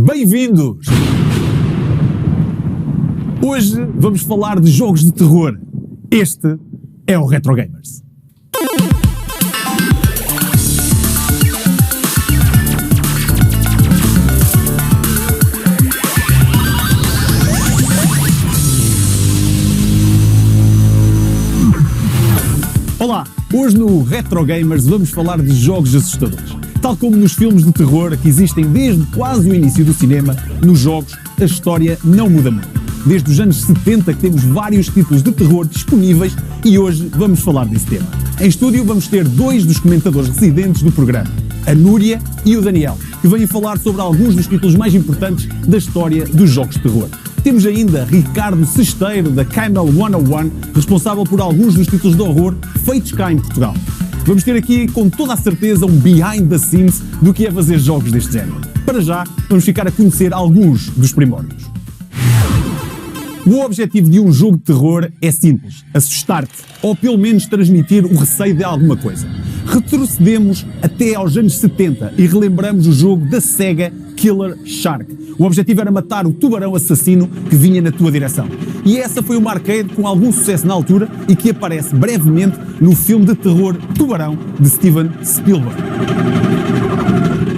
Bem-vindos! Hoje vamos falar de jogos de terror. Este é o Retro Gamers. Olá, hoje no Retro Gamers vamos falar de jogos assustadores. Tal como nos filmes de terror que existem desde quase o início do cinema, nos jogos a história não muda muito. Desde os anos 70 que temos vários títulos de terror disponíveis e hoje vamos falar desse tema. Em estúdio vamos ter dois dos comentadores residentes do programa, a Núria e o Daniel, que vêm falar sobre alguns dos títulos mais importantes da história dos jogos de terror. Temos ainda Ricardo Sesteiro, da Camel 101, responsável por alguns dos títulos de horror feitos cá em Portugal. Vamos ter aqui, com toda a certeza, um behind the scenes do que é fazer jogos deste género. Para já, vamos ficar a conhecer alguns dos primórdios. O objetivo de um jogo de terror é simples: assustar-te, ou pelo menos transmitir o receio de alguma coisa. Retrocedemos até aos anos 70 e relembramos o jogo da Sega Killer Shark. O objetivo era matar o tubarão assassino que vinha na tua direção. E essa foi uma arcade com algum sucesso na altura e que aparece brevemente no filme de terror Tubarão, de Steven Spielberg.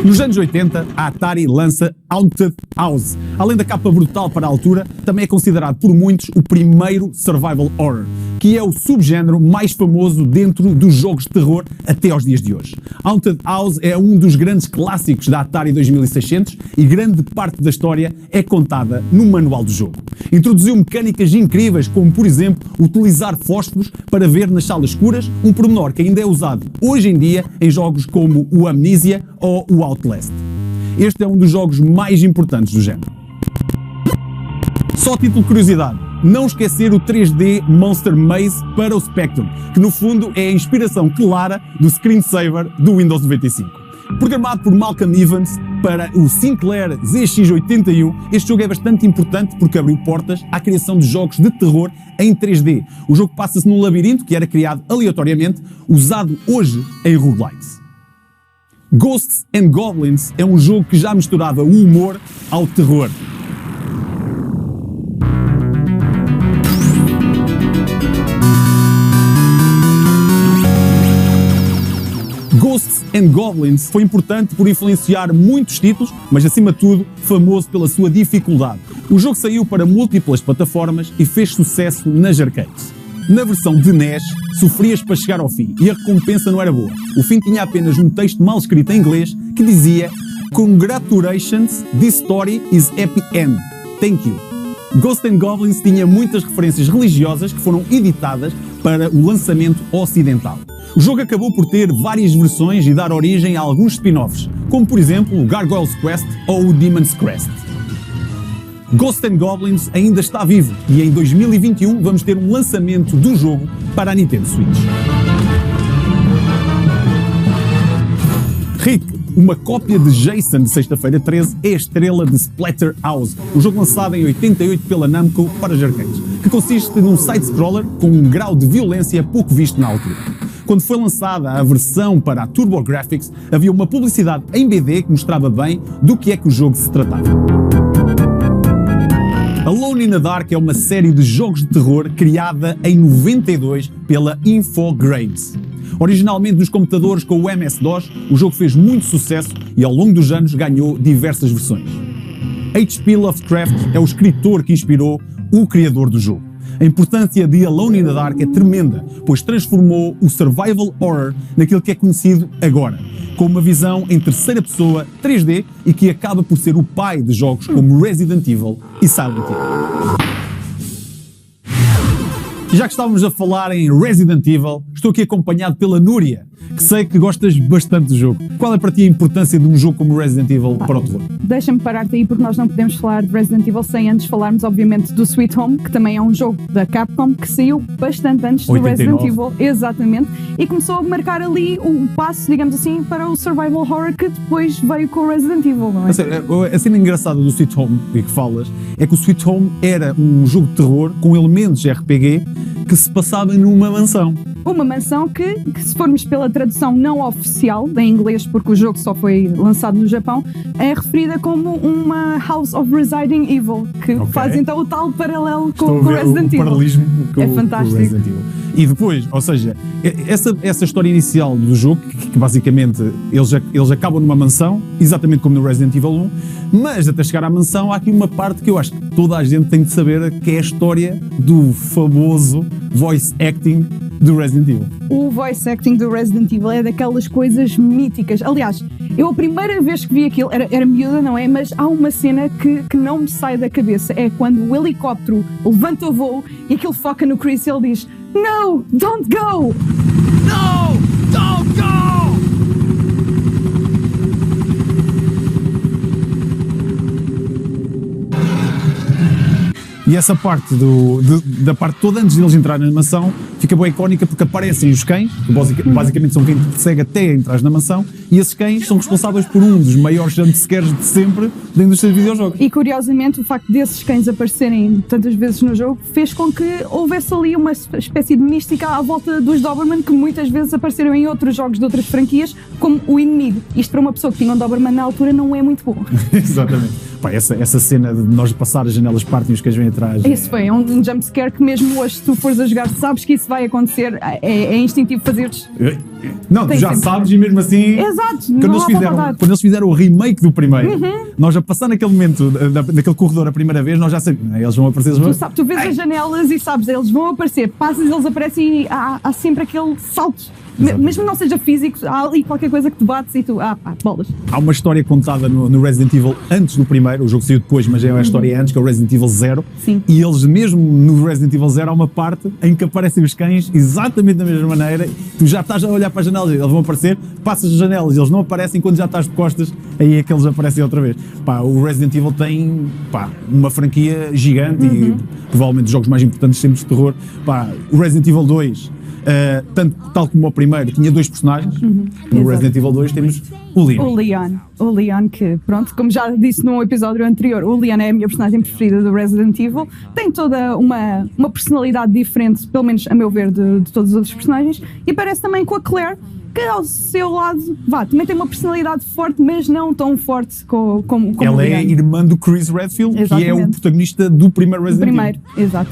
Nos anos 80, a Atari lança Haunted House. Além da capa brutal para a altura, também é considerado por muitos o primeiro survival horror, que é o subgénero mais famoso dentro dos jogos de terror até aos dias de hoje. Haunted House é um dos grandes clássicos da Atari 2600 e grande parte da história é contada no manual do jogo. Introduziu mecânicas incríveis, como por exemplo utilizar fósforos para ver nas salas escuras, um pormenor que ainda é usado hoje em dia em jogos como o Amnesia ou o Outlast. Este é um dos jogos mais importantes do género. Só a título de curiosidade, não esquecer o 3D Monster Maze para o Spectrum, que no fundo é a inspiração clara do screensaver do Windows 95. Programado por Malcolm Evans para o Sinclair ZX81, este jogo é bastante importante porque abriu portas à criação de jogos de terror em 3D. O jogo passa-se num labirinto que era criado aleatoriamente, usado hoje em roguelites. Ghosts and Goblins é um jogo que já misturava o humor ao terror. Ghosts and Goblins foi importante por influenciar muitos títulos, mas acima de tudo famoso pela sua dificuldade. O jogo saiu para múltiplas plataformas e fez sucesso nas arcades. Na versão de NES, sofrias para chegar ao fim e a recompensa não era boa. O fim tinha apenas um texto mal escrito em inglês que dizia "Congratulations, this story is happy end. Thank you." Ghosts and Goblins tinha muitas referências religiosas que foram editadas para o lançamento ocidental. O jogo acabou por ter várias versões e dar origem a alguns spin-offs, como por exemplo o Gargoyle's Quest ou o Demon's Crest. Ghosts and Goblins ainda está vivo e em 2021 vamos ter um lançamento do jogo para a Nintendo Switch. Rick, uma cópia de Jason de Sexta-feira 13, é a estrela de Splatterhouse, o jogo lançado em 88 pela Namco para os arcades, que consiste num side-scroller com um grau de violência pouco visto na altura. Quando foi lançada a versão para a TurboGrafx, havia uma publicidade em BD que mostrava bem do que é que o jogo se tratava. Alone in the Dark é uma série de jogos de terror criada em 92 pela Infogrames. Originalmente nos computadores com o MS-DOS, o jogo fez muito sucesso e ao longo dos anos ganhou diversas versões. H.P. Lovecraft é o escritor que inspirou o criador do jogo. A importância de Alone in the Dark é tremenda, pois transformou o survival horror naquilo que é conhecido agora, com uma visão em terceira pessoa 3D e que acaba por ser o pai de jogos como Resident Evil e Silent Hill. E já que estávamos a falar em Resident Evil, estou aqui acompanhado pela Núria, que sei que gostas bastante do jogo. Qual é para ti a importância de um jogo como Resident Evil para o terror? Deixa-me parar-te aí porque nós não podemos falar de Resident Evil sem antes falarmos obviamente do Sweet Home, que também é um jogo da Capcom que saiu bastante antes do Resident Evil, exatamente, e começou a marcar ali o passo, digamos assim, para o survival horror que depois veio com o Resident Evil, não é? A cena engraçada do Sweet Home que falas é que o Sweet Home era um jogo de terror com elementos RPG que se passava numa mansão. Uma mansão que, se formos pela tradução não oficial, em inglês, porque o jogo só foi lançado no Japão, é referida como uma House of Residing Evil, que faz então o tal paralelo com o Resident Evil. Paralelismo com, é fantástico. Com o Resident Evil. E depois, ou seja, essa história inicial do jogo, que basicamente eles acabam numa mansão, exatamente como no Resident Evil 1, mas até chegar à mansão há aqui uma parte que eu acho que toda a gente tem de saber, que é a história do famoso voice acting do Resident Evil. O voice acting do Resident Evil é daquelas coisas míticas. Aliás, eu a primeira vez que vi aquilo, era miúda, não é? Mas há uma cena que não me sai da cabeça. É quando o helicóptero levanta o voo e aquilo foca no Chris e ele diz: "No, don't go! No, don't go!" E essa parte da parte toda, antes de eles entrarem na mansão, fica bem icónica porque aparecem os cães, que basicamente são quem te persegue até entrar na mansão, e esses cães são responsáveis por um dos maiores jumpscares de sempre da indústria de videojogos. E curiosamente, o facto desses cães aparecerem tantas vezes no jogo fez com que houvesse ali uma espécie de mística à volta dos Doberman, que muitas vezes apareceram em outros jogos de outras franquias, como o inimigo. Isto para uma pessoa que tinha um Doberman na altura não é muito bom. Exatamente. Pá, essa cena de nós passar as janelas partem e os cães vêm atrás. Isso foi um jumpscare que mesmo hoje, se tu fores a jogar, sabes que isso vai acontecer, é instintivo fazeres. Não, tu já sabes, e mesmo assim. Exato, quando eles fizeram o remake do primeiro, nós a passar naquele momento, naquele corredor a primeira vez, nós já sabemos, eles vão aparecer. Tu vês as janelas e sabes, eles vão aparecer, passas, eles aparecem e há sempre aquele salto. Mesmo que não seja físico, há ali qualquer coisa que te bates e tu, bolas. Há uma história contada no Resident Evil antes do primeiro, o jogo saiu depois, mas é a história antes, que é o Resident Evil 0. Sim. E eles mesmo no Resident Evil 0 há uma parte em que aparecem os cães exatamente da mesma maneira, tu já estás a olhar para as janelas, eles vão aparecer, passas as janelas, eles não aparecem, quando já estás de costas, aí é que eles aparecem outra vez. Pá, o Resident Evil tem uma franquia gigante e provavelmente os jogos mais importantes sempre de terror. Pá, o Resident Evil 2... tal como o primeiro, tinha dois personagens. No Resident Evil 2 temos o Leon. O Leon, que pronto, como já disse num episódio anterior, o Leon é a minha personagem preferida do Resident Evil. Tem toda uma personalidade diferente, pelo menos a meu ver, de todos os outros personagens. E parece também com a Claire, que ao seu lado, também tem uma personalidade forte, mas não tão forte como ela o Leon. É a irmã do Chris Redfield, exatamente, que é o protagonista do primeiro Resident Evil. Exato.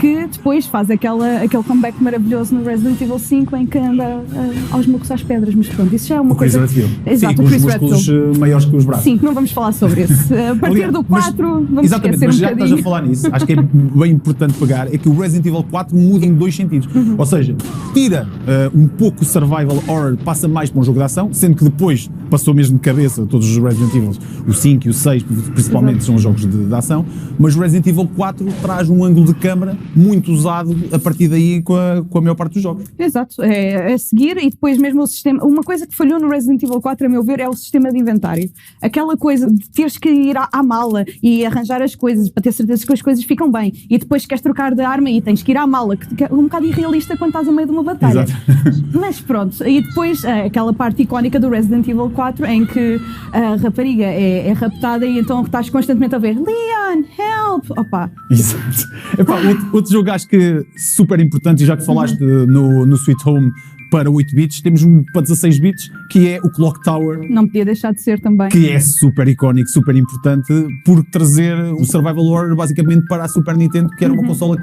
Que depois faz aquele comeback maravilhoso no Resident Evil 5 em que anda aos mucos às pedras, mas pronto, isso já é uma coisa... Exato, o Chris Redfield. Os músculos maiores que os braços. Sim, não vamos falar sobre isso. A partir do 4 vamos exatamente, esquecer mas um já que estás a falar nisso, acho que é bem importante pegar, é que o Resident Evil 4 muda em dois sentidos. Ou seja, tira um pouco o survival horror, passa mais para um jogo de ação, sendo que depois passou mesmo de cabeça todos os Resident Evil, o 5 e o 6 principalmente são jogos de ação, mas o Resident Evil 4 traz um ângulo de câmara muito usado a partir daí com a maior parte dos jogos. Exato, é a seguir, e depois mesmo o sistema, uma coisa que falhou no Resident Evil 4 a meu ver é o sistema de inventário. Aquela coisa de teres que ir à mala e arranjar as coisas para ter certeza que as coisas ficam bem, e depois queres trocar de arma e tens que ir à mala, que é um bocado irrealista quando estás a meio de uma batalha. Exato. Mas pronto, e depois aquela parte icónica do Resident Evil 4 em que a rapariga é raptada e então estás constantemente a ver Leon, help! Opa! Exato. Epá, outro jogo acho que super importante, e já que falaste no Sweet Home para 8 bits, temos um para 16 bits, que é o Clock Tower. Não podia deixar de ser também. Que é super icónico, super importante, por trazer o survival horror basicamente para a Super Nintendo, que era uma consola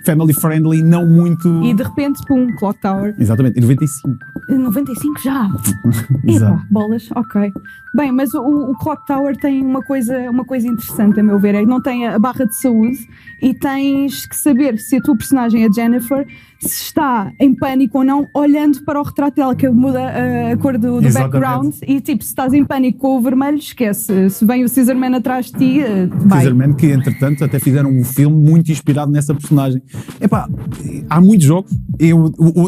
family friendly, não muito... E de repente, pum, Clock Tower. Exatamente, em 95. 95 já? Exato. Epa, bolas, ok. Bem, mas o Clock Tower tem uma coisa interessante, a meu ver, é que não tem a barra de saúde e tens que saber se a tua personagem, a Jennifer, se está em pânico ou não, olhando para o retrato dela, que muda a cor do background, e tipo, se estás em pânico com o vermelho, esquece. Se vem o Scissorman atrás de ti, vai. Scissorman, que entretanto até fizeram um filme muito inspirado nessa personagem. Epá, há muitos jogos.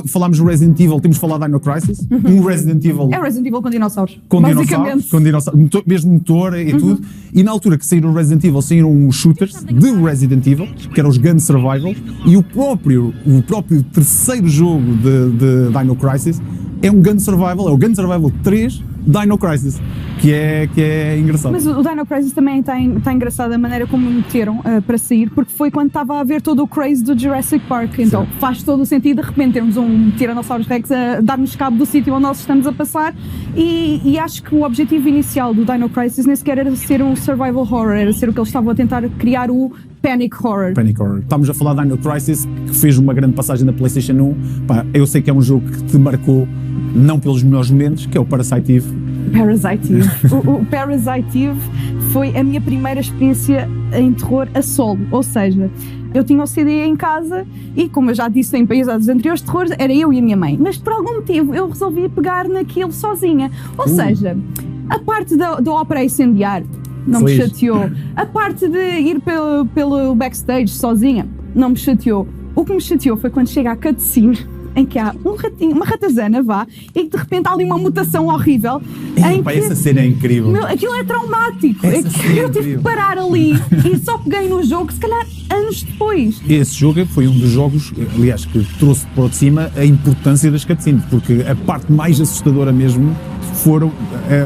Falámos do Resident Evil, temos falado da Dino Crisis. Um Resident Evil... É o Resident Evil com dinossauros. Com dinossauros, mesmo motor e tudo. E na altura que saíram o Resident Evil, saíram os shooters de Resident Evil, que eram os Gun Survival, e o próprio terceiro jogo de Dino Crisis é um Gun Survival, é o Gun Survival 3 Dino Crisis. que é engraçado. Mas o Dino Crisis também está engraçado a maneira como o meteram para sair, porque foi quando estava a haver todo o craze do Jurassic Park, então faz todo o sentido de repente termos um Tyrannosaurus Rex a dar-nos cabo do sítio onde nós estamos a passar, e acho que o objetivo inicial do Dino Crisis nem sequer era ser um survival horror, era ser o que eles estavam a tentar criar, o Panic Horror. Estamos a falar de Dino Crisis, que fez uma grande passagem na PlayStation 1. Pá, eu sei que é um jogo que te marcou, não pelos melhores momentos, que é o Parasite Eve. O Parasite Eve foi a minha primeira experiência em terror a solo, ou seja, eu tinha o CD em casa e, como eu já disse em episódios anteriores de terror, era eu e a minha mãe, mas por algum motivo eu resolvi pegar naquilo sozinha, ou seja, a parte da ópera incendiar não me chateou, a parte de ir pelo backstage sozinha não me chateou. O que me chateou foi quando chega a cutscene em que há uma ratazana, e que de repente há ali uma mutação horrível. Essa cena é incrível. Aquilo é traumático. Eu tive que parar ali e só peguei no jogo, se calhar anos depois. Esse jogo foi um dos jogos, aliás, que trouxe por cima a importância das cutscenes, porque a parte mais assustadora mesmo foram,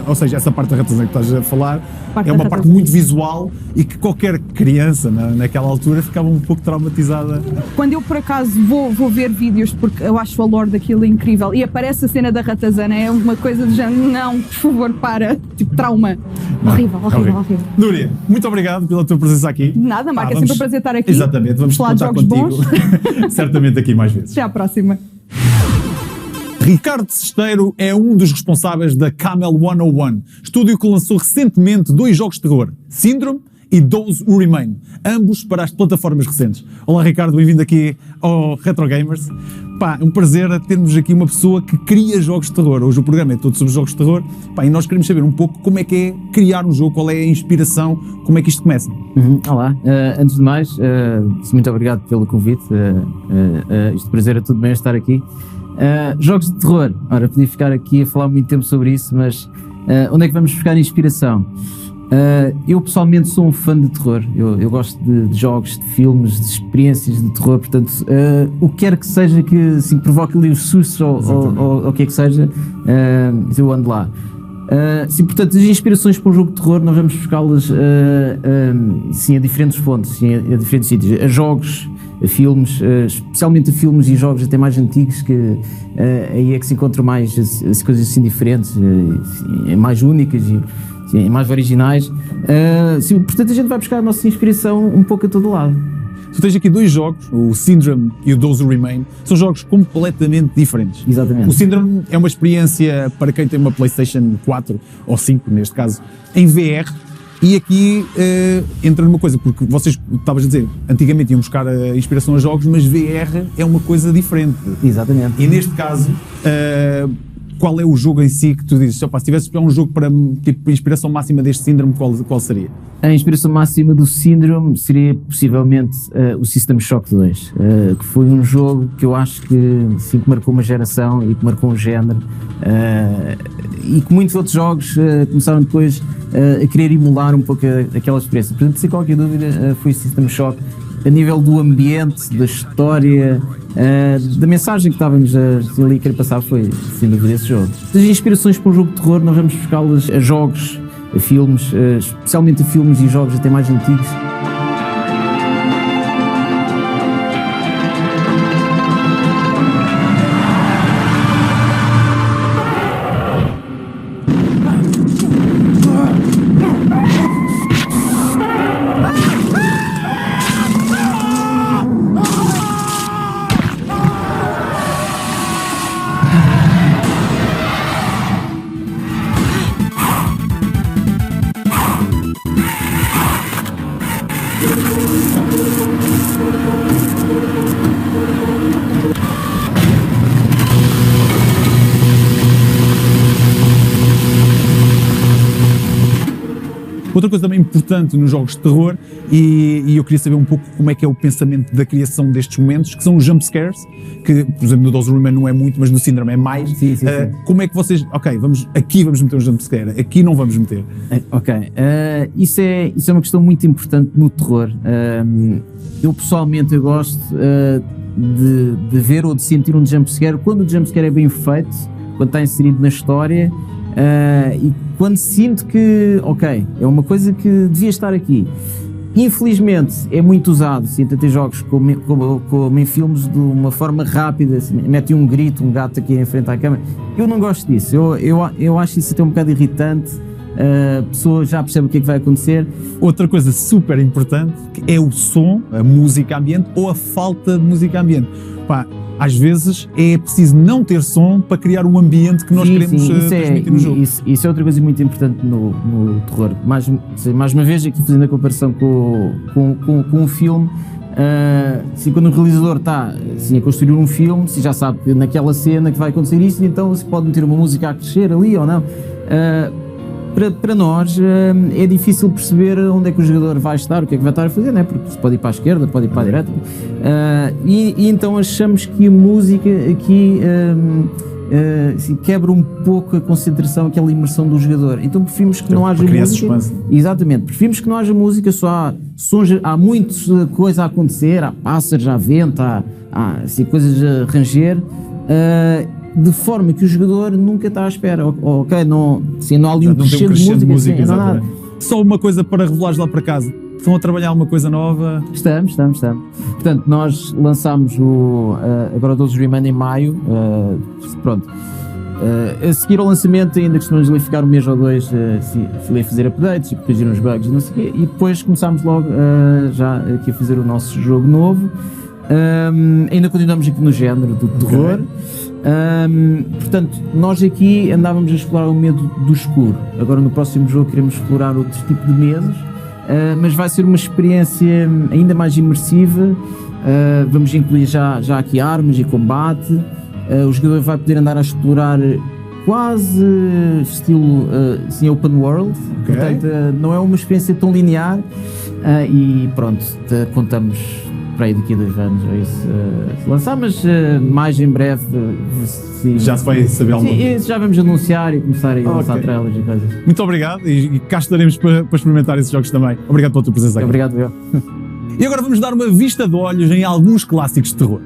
ou seja, essa parte da ratazana que estás a falar, é uma parte muito visual e que qualquer criança naquela altura ficava um pouco traumatizada. Quando eu por acaso vou ver vídeos, porque eu acho a lore daquilo incrível, e aparece a cena da ratazana, é uma coisa de género, não, por favor, para, tipo, trauma. Horrível. Núria, muito obrigado pela tua presença aqui. Nada, Marco, é sempre um prazer estar aqui. Exatamente, vamos contar contigo certamente aqui mais vezes. Até à próxima. Ricardo Sesteiro é um dos responsáveis da Camel 101, estúdio que lançou recentemente 2 jogos de terror, Syndrome e Those Who Remain, ambos para as plataformas recentes. Olá Ricardo, bem-vindo aqui ao Retro Gamers. Pá, é um prazer termos aqui uma pessoa que cria jogos de terror. Hoje o programa é todo sobre jogos de terror. Pá, e nós queremos saber um pouco como é que é criar um jogo, qual é a inspiração, como é que isto começa. Olá, antes de mais, muito obrigado pelo convite. Este prazer é tudo bem estar aqui. Jogos de terror, ora, podia ficar aqui a falar muito tempo sobre isso, mas onde é que vamos buscar inspiração? Eu pessoalmente sou um fã de terror, eu gosto de jogos, de filmes, de experiências de terror, portanto, o que quer que seja que assim, provoque ali os sustos ou o que é que seja, eu ando lá. Sim, portanto, as inspirações para um jogo de terror nós vamos buscá-las sim, a diferentes fontes, sim, a diferentes sítios, a jogos, a filmes, especialmente a filmes e jogos até mais antigos, que aí é que se encontram mais as coisas assim diferentes, mais únicas e mais originais. Sim, portanto a gente vai buscar a nossa inspiração um pouco a todo lado. Tu tens aqui 2 jogos, o Syndrome e o Those Who Remain, são jogos completamente diferentes. Exatamente. O Syndrome é uma experiência para quem tem uma PlayStation 4 ou 5, neste caso, em VR, e aqui entra numa coisa, porque vocês, estavas a dizer, antigamente iam buscar a inspiração a jogos, mas VR é uma coisa diferente. Exatamente. E neste caso, qual é o jogo em si que tu dizes, se tivesse um jogo para tipo inspiração máxima deste Syndrome, qual seria? A inspiração máxima do Syndrome seria possivelmente o System Shock 2, que foi um jogo que eu acho que, sim, que marcou uma geração e que marcou um género, e que muitos outros jogos começaram depois a querer emular um pouco aquela experiência. Portanto, sem qualquer dúvida, foi o System Shock, a nível do ambiente, da história, da mensagem que estávamos ali a querer passar, foi sem dúvida esse jogo. As inspirações para um jogo de terror nós vamos buscá-las a jogos, a filmes, especialmente a filmes e jogos até mais antigos. Outra coisa também importante nos jogos de terror, e eu queria saber um pouco como é que é o pensamento da criação destes momentos, que são os jump scares, que, por exemplo, no Those Who Remain não é muito, mas no Syndrome é mais. Sim. Como é que vocês, vamos meter um jump scare, aqui não vamos meter? Isso é uma questão muito importante no terror. Eu pessoalmente gosto de ver ou de sentir um jump scare quando o jump scare é bem feito, quando está inserido na história, e quando sinto que, ok, é uma coisa que devia estar aqui. Infelizmente é muito usado, sinto até jogos como em filmes de uma forma rápida, assim, mete um grito, um gato aqui em frente à câmera. Eu não gosto disso, eu acho isso até um bocado irritante. A pessoa já percebe o que é que vai acontecer. Outra coisa super importante é o som, a música ambiente ou a falta de música ambiente. Pá, às vezes é preciso não ter som para criar um ambiente que nós queremos transmitir no jogo. Isso é outra coisa muito importante no terror. Mais uma vez, aqui fazendo a comparação com um filme, assim, quando o realizador está assim, a construir um filme, se já sabe que naquela cena que vai acontecer isso, então se pode meter uma música a crescer ali ou não. Para nós é difícil perceber onde é que o jogador vai estar, o que é que vai estar a fazer, né? Porque se pode ir para a esquerda, pode ir para a direita, e então achamos que a música aqui assim, quebra um pouco a concentração, aquela imersão do jogador. Então preferimos que não haja música. Exatamente, preferimos que não haja música, só há sons, há muita coisa a acontecer, há pássaros, há vento, há assim, coisas a ranger. De forma que o jogador nunca está à espera, ok, não há ali um crescendo de música, assim, não há nada. Só uma coisa para revelares lá para casa, estão a trabalhar alguma coisa nova? Estamos. Portanto, nós lançámos agora o Doses Remain em maio, pronto. A seguir ao lançamento ainda costumamos ali ficar um mês ou dois a fazer updates e corrigir uns bugs e não sei o quê, e depois começámos logo já aqui a fazer o nosso jogo novo. Ainda continuamos aqui no género do terror. Portanto, nós aqui andávamos a explorar o medo do escuro. Agora no próximo jogo queremos explorar outro tipo de medos, mas vai ser uma experiência ainda mais imersiva. Vamos incluir já aqui armas e combate. O jogador vai poder andar a explorar quase estilo assim, open world. Portanto, não é uma experiência tão linear. E pronto, contamos para aí daqui a 2 anos ou isso se lançar, mas mais em breve já se vai saber alguma coisa. Já vamos anunciar e começar a lançar trailers e coisas. Muito obrigado e cá estaremos para experimentar esses jogos também. Obrigado pela tua presença aqui. Obrigado, eu. E agora vamos dar uma vista de olhos em alguns clássicos de terror.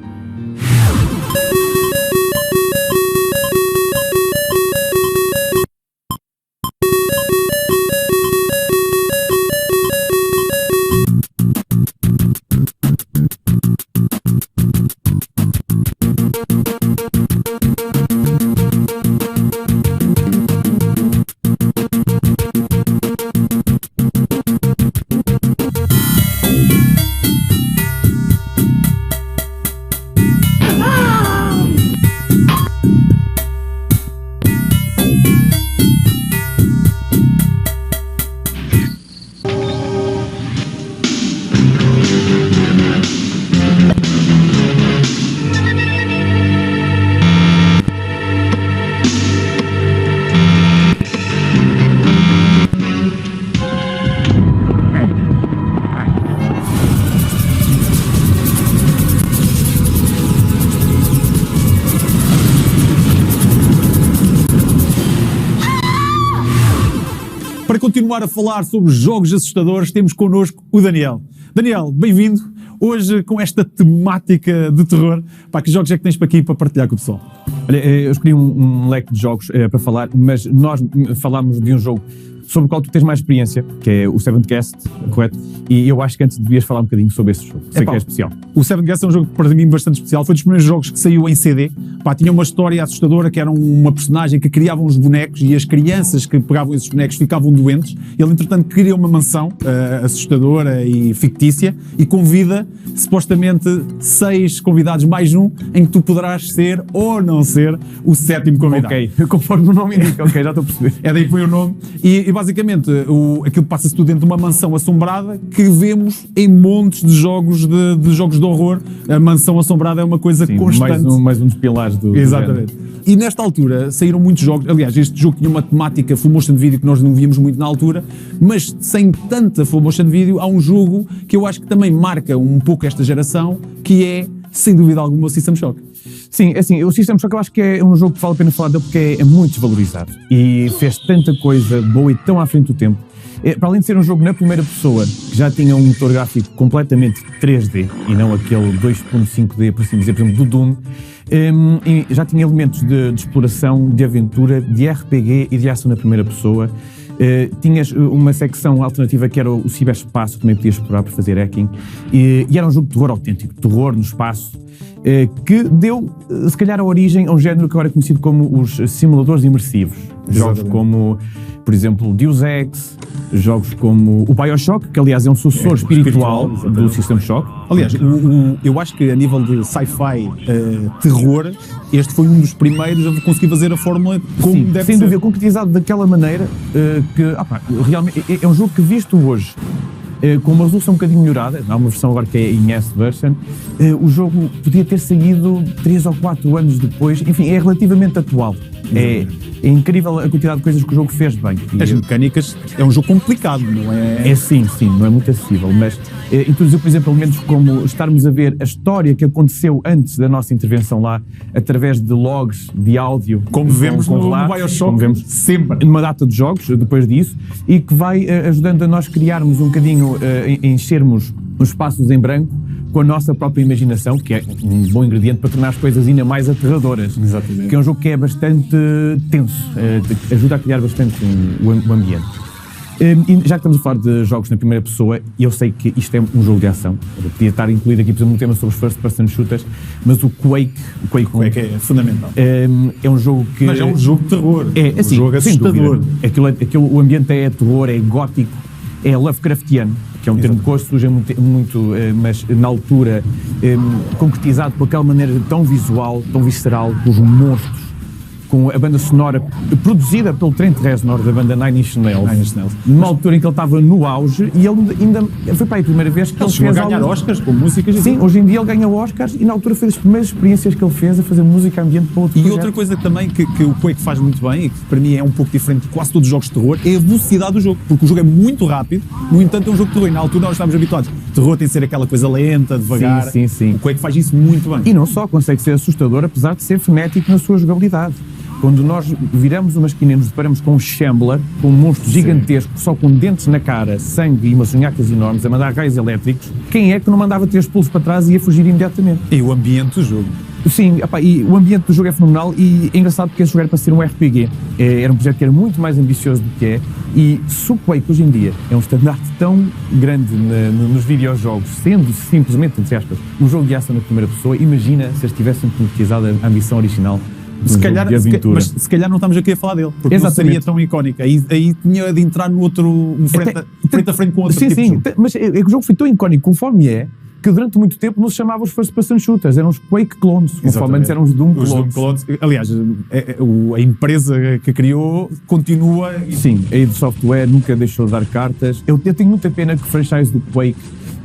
Para continuar a falar sobre jogos assustadores, temos connosco o Daniel. Daniel, bem-vindo. Hoje, com esta temática de terror, pá, que jogos é que tens para aqui para partilhar com o pessoal? Olha, eu escolhi um leque de jogos para falar, mas nós falámos de um jogo sobre o qual tu tens mais experiência, que é o Seventh Guest, correto? E eu acho que antes devias falar um bocadinho sobre esse jogo. Sei que é especial. O Seventh Guest é um jogo para mim bastante especial. Foi dos primeiros jogos que saiu em CD. Pá, tinha uma história assustadora, que era uma personagem que criava uns bonecos e as crianças que pegavam esses bonecos ficavam doentes. Ele, entretanto, cria uma mansão assustadora e fictícia e convida, supostamente, 6 convidados mais um, em que tu poderás ser ou não ser o 7º convidado. Ok, conforme o nome indica. Ok, já estou a perceber. É daí que foi o nome. E basicamente, aquilo passa-se tudo dentro de uma mansão assombrada que vemos em montes de jogos de horror. A mansão assombrada é uma coisa constante. Mais um dos pilares do Exatamente. E nesta altura saíram muitos jogos. Aliás, este jogo tinha uma temática full motion video que nós não víamos muito na altura, mas sem tanta full motion video, há um jogo que eu acho que também marca um pouco esta geração, que é, sem dúvida alguma, o System Shock. Sim, assim, o System Shock eu acho que é um jogo que vale a pena falar dele porque é muito desvalorizado e fez tanta coisa boa e tão à frente do tempo. Para além de ser um jogo na primeira pessoa, que já tinha um motor gráfico completamente 3D e não aquele 2.5D, por assim dizer, por exemplo, do Doom, Já tinha elementos de exploração, de aventura, de RPG e de ação na primeira pessoa. Tinhas uma secção alternativa que era o ciberespaço, que também podias explorar para fazer hacking. E era um jogo de terror autêntico, terror no espaço, que deu, se calhar, a origem a um género que agora é conhecido como os simuladores imersivos. Jogos como, por exemplo, Deus Ex, jogos como o BioShock, que aliás é um sucessor espiritual do System Shock. Aliás, eu acho que a nível de sci-fi terror, este foi um dos primeiros a conseguir fazer a fórmula como Sim, deve sem ser. dúvida, concretizado daquela maneira que realmente é um jogo que, visto hoje, com uma resolução um bocadinho melhorada, há uma versão agora que é em S version, o jogo podia ter saído 3 ou 4 anos depois, enfim, é relativamente atual. É incrível a quantidade de coisas que o jogo fez bem. As mecânicas, é um jogo complicado, não é? É sim, não é muito acessível, mas introduziu, por exemplo, elementos como estarmos a ver a história que aconteceu antes da nossa intervenção lá, através de logs de áudio. Como vemos no BioShock, como vemos sempre. Numa data de jogos, depois disso, e que vai ajudando a nós criarmos um bocadinho, enchermos os espaços em branco com a nossa própria imaginação, que é um bom ingrediente para tornar as coisas ainda mais aterradoras. Exatamente. Que é um jogo que é bastante tenso, ajuda a criar bastante o ambiente. E já que estamos a falar de jogos na primeira pessoa, eu sei que isto é um jogo de ação. Eu podia estar incluído aqui, por exemplo, um tema sobre os first person shooters, mas o Quake é fundamental. É um jogo que... Mas é um jogo de terror. É assim, um jogo assustador. O ambiente é terror, é gótico, é Lovecraftiano, que é um termo que hoje surge muito, mas na altura concretizado por aquela maneira tão visual, tão visceral, com os monstros, com a banda sonora produzida pelo Trent Reznor da banda Nine Inch Nails, numa altura em que ele estava no auge, e ele ainda foi para aí a primeira vez que ele chegou fez a ganhar Oscars com músicas. Sim, hoje em dia ele ganha Oscars, e na altura foi das primeiras experiências que ele fez a fazer música ambiente para outro E projeto. outra coisa também que o Quake faz muito bem, e que para mim é um pouco diferente de quase todos os jogos de terror, é a velocidade do jogo, porque o jogo é muito rápido, no entanto é um jogo de terror, e na altura nós estávamos habituados. Terror tem de ser aquela coisa lenta, devagar. Sim. O Quake faz isso muito bem. E não só, consegue ser assustador, apesar de ser frenético na sua jogabilidade. Quando nós viramos uma esquina e nos deparamos com um Shambler, com um monstro gigantesco, só com dentes na cara, sangue e umas unhacas enormes, a mandar raios elétricos, quem é que não mandava 3 pulos para trás e ia fugir imediatamente? E o ambiente do jogo. Sim, e o ambiente do jogo é fenomenal, e é engraçado porque esse jogo era para ser um RPG. Era um projeto que era muito mais ambicioso do que é, e se o Quake hoje em dia é um estandarte tão grande nos videojogos, sendo simplesmente, entre aspas, um jogo de ação na primeira pessoa, imagina se eles tivessem concretizado a ambição original. Se calhar, mas se calhar não estamos aqui a falar dele, porque Exatamente. não seria tão icónico. Aí tinha de entrar no outro, frente a frente com outro tipo de jogo. Mas é que o jogo foi tão icónico conforme é, que durante muito tempo não se chamava os first person shooters, eram os Quake clones, conforme antes eram os Doom clones. Aliás, a empresa que criou continua... Sim, a id Software nunca deixou de dar cartas. Eu tenho muita pena que o franchise do Quake,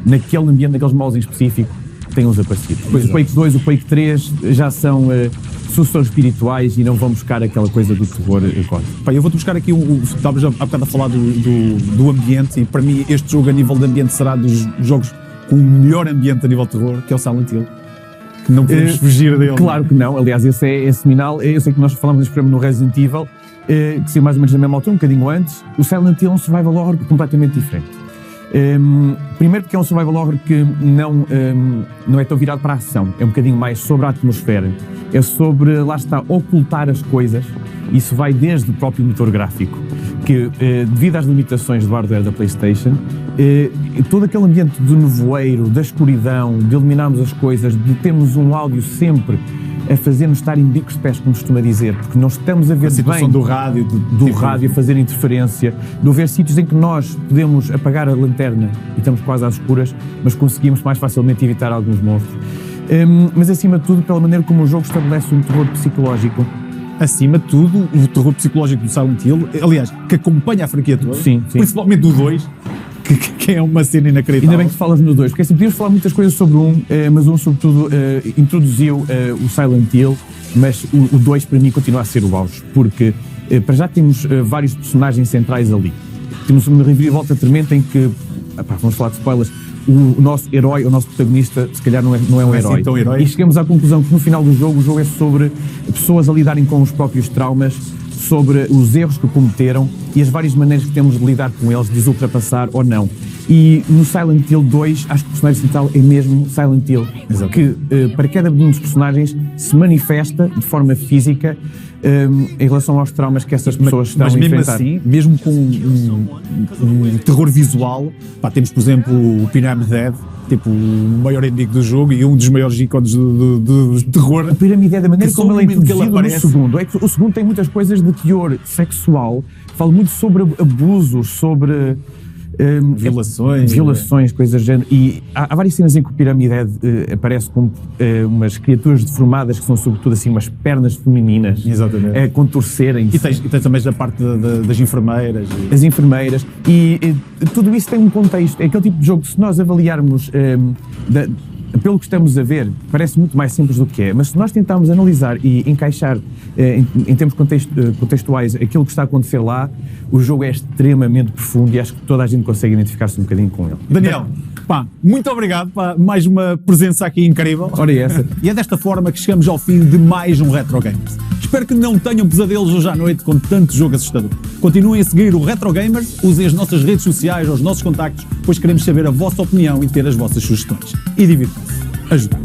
naquele ambiente, naqueles moldes em específico, tenham desaparecido. Depois o Quake 2, o Quake 3 já são sucessores espirituais e não vão buscar aquela coisa do terror gótico. Eu vou-te buscar aqui, estavas há bocado a falar do ambiente, e para mim este jogo a nível de ambiente será dos jogos com o melhor ambiente a nível de terror, que é o Silent Hill. Que não podemos fugir dele. Claro que não, aliás esse é seminal. Eu sei que nós falámos neste programa no Resident Evil, que saiu mais ou menos na mesma altura, um bocadinho antes. O Silent Hill é um survival horror completamente diferente. Primeiro porque é um survival horror que não é tão virado para a ação, é um bocadinho mais sobre a atmosfera, é sobre, lá está, ocultar as coisas. Isso vai desde o próprio motor gráfico, que devido às limitações do hardware da PlayStation, todo aquele ambiente do nevoeiro, da escuridão, de eliminarmos as coisas, de termos um áudio sempre a fazer-nos estar em bicos de pés, como costuma dizer, porque não estamos a ver a situação bem do rádio, do rádio a fazer interferência, de haver sítios em que nós podemos apagar a lanterna e estamos quase às escuras, mas conseguimos mais facilmente evitar alguns monstros. Mas acima de tudo, pela maneira como o jogo estabelece um terror psicológico. Acima de tudo, o terror psicológico do Silent Hill, aliás, que acompanha a franquia toda, sim. Principalmente do 2, que é uma cena inacreditável. Ainda bem que falas no 2, porque assim, podíamos falar muitas coisas sobre um, mas um sobretudo introduziu o Silent Hill, mas o 2 para mim continua a ser o auge, porque para já temos vários personagens centrais ali. Temos uma reviravolta tremenda em que, vamos falar de spoilers, o nosso herói, o nosso protagonista, se calhar não é um herói. Assim tão herói. E chegamos à conclusão que no final do jogo, o jogo é sobre pessoas a lidarem com os próprios traumas, sobre os erros que cometeram e as várias maneiras que temos de lidar com eles, de os ultrapassar ou não. E no Silent Hill 2, acho que o personagem central é mesmo Silent Hill. Exato. Que para cada um dos personagens se manifesta de forma física em relação aos traumas que essas pessoas estão a enfrentar. Mas mesmo assim, mesmo com um terror visual, temos, por exemplo, o Pyramid Head, tipo, o maior inimigo do jogo e um dos maiores ícones de terror. A Pyramid Head, a maneira como ele é introduzido no segundo, é que o segundo tem muitas coisas de teor sexual, fala muito sobre abusos, sobre violações, coisas do género. E há várias cenas em que o Pyramid Head aparece com umas criaturas deformadas que são sobretudo assim umas pernas femininas. Exatamente. A contorcerem-se. E tens também da parte das enfermeiras. As enfermeiras. E tudo isso tem um contexto. É aquele tipo de jogo que, se nós avaliarmos pelo que estamos a ver, parece muito mais simples do que é, mas se nós tentarmos analisar e encaixar em termos contextuais aquilo que está a acontecer lá, o jogo é extremamente profundo e acho que toda a gente consegue identificar-se um bocadinho com ele. Daniel, muito obrigado, mais uma presença aqui incrível. Ora é essa. E é desta forma que chegamos ao fim de mais um Retro Gamers. Espero que não tenham pesadelos hoje à noite com tanto jogo assustador. Continuem a seguir o Retro Gamers, usem as nossas redes sociais ou os nossos contactos, pois queremos saber a vossa opinião e ter as vossas sugestões. E divirtam-se. Ajudem.